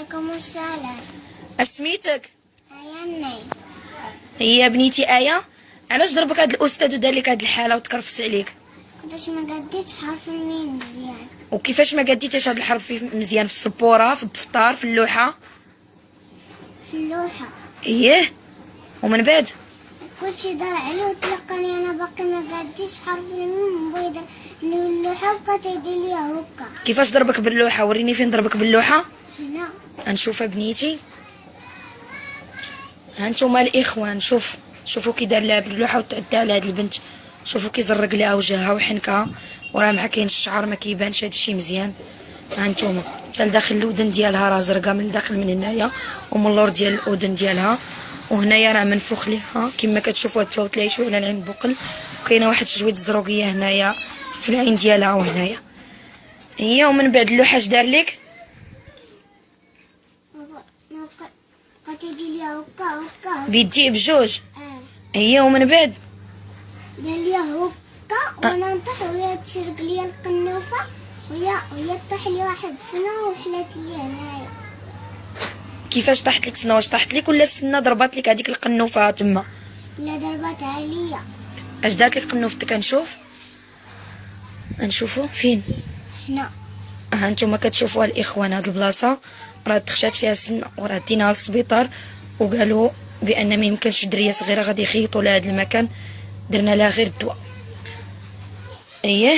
وعليكم السلام. سميتك؟ عيني. هي بنيتي آية. علاش ضربك هاد الأستاذ ودار لك هاد الحالة وتكرفس عليك؟ قداش ما قديتش حرف الميم مزيان. وكيفاش ما قديتيش هاد الحرف مزيان؟ في السبورة، في الدفتر، في اللوحة؟ في اللوحة. ايه. ومن بعد كلشي دار عليه وتلقاني انا باقي ما قديتش حرف الميم بغا يدير لي اللوحة بقات يدير ليا هكا. كيفاش ضربك باللوحة؟ وريني فين ضربك باللوحة. هنا. نشوفها بنيتي. هانتوما الاخوان، شوفوا كي دار لها باللوحة وتعدى على هاد البنت. شوفوا كي زرق لها وجهها وحنكها، وراه مع كاين الشعر ما كيبانش هادشي مزيان. هانتوما حتى لداخل الودن ديالها راه زرقاء من الداخل من هنايا ومن اللور ديال الاذن ديالها، وهنايا راه منفوخ ليها كما كتشوفوا. تفوت لها شويه على العين بقل، وكاينه واحد شويه الزروقيه هنايا في العين ديالها وهنايا هي. ومن بعد اللوحه اش دار لك؟ ما بقات يدير ليا هكا بيديه بجوج. هي. ومن بعد دار ليا هكا وانا نطيح وهي تشرق ليا القنوفه وهي طيح لي واحد سنه وحلات لي هنايا. كيفاش طاحت لك سنه؟ واش طاحت لك ولا السنه ضربات لك هذيك القنوفه تما؟ لا ضربات عليا. اش دارت لك قنوفتك؟ نشوفوا فين. هنا. ها انتم كتشوفوها الاخوان، هاد البلاصه راه دخشات فيها سنه، وراه ديناها للسبيطار وقالوا بان ما يمكنش دريه صغيره غادي يخيطوا لها هاد المكان، درنا لها غير الدواء. اييه.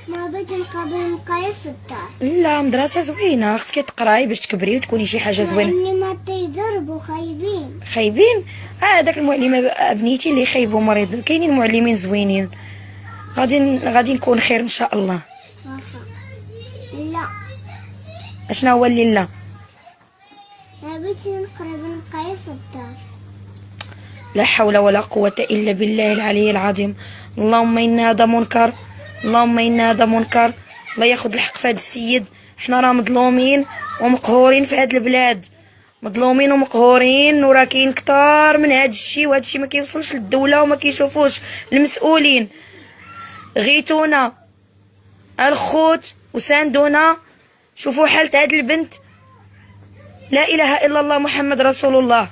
ما بغيت نقابل مقايف في الدار. لا، مدرسه زوينه، خصك تقراي باش تكبري وتكوني شي حاجه زوينه. المعلمات تيضربوا خايبين. خايبين؟ داك المعلمه بنيتي اللي يخيبوا مريض، كاينين معلمين زوينين. غادي نكون خير ان شاء الله. واخا. لا. اشنا هو اللي لا؟ ما بغيتش نقرب مقايف في الدار. لا حول ولا قوة إلا بالله العلي العظيم. اللهم إن هذا منكر، اللهم إن هذا منكر. الله ياخذ الحق في هذا السيد. حنا راه مظلومين ومقهورين في هذه البلاد، مظلومين ومقهورين، وراه كاين كتار من هذا الشيء، وهذا الشيء ما كيوصلش للدولة وما كيشوفوش المسؤولين. غيتونا الخوت وساندونا. شوفوا حالة هذه البنت. لا إله إلا الله محمد رسول الله.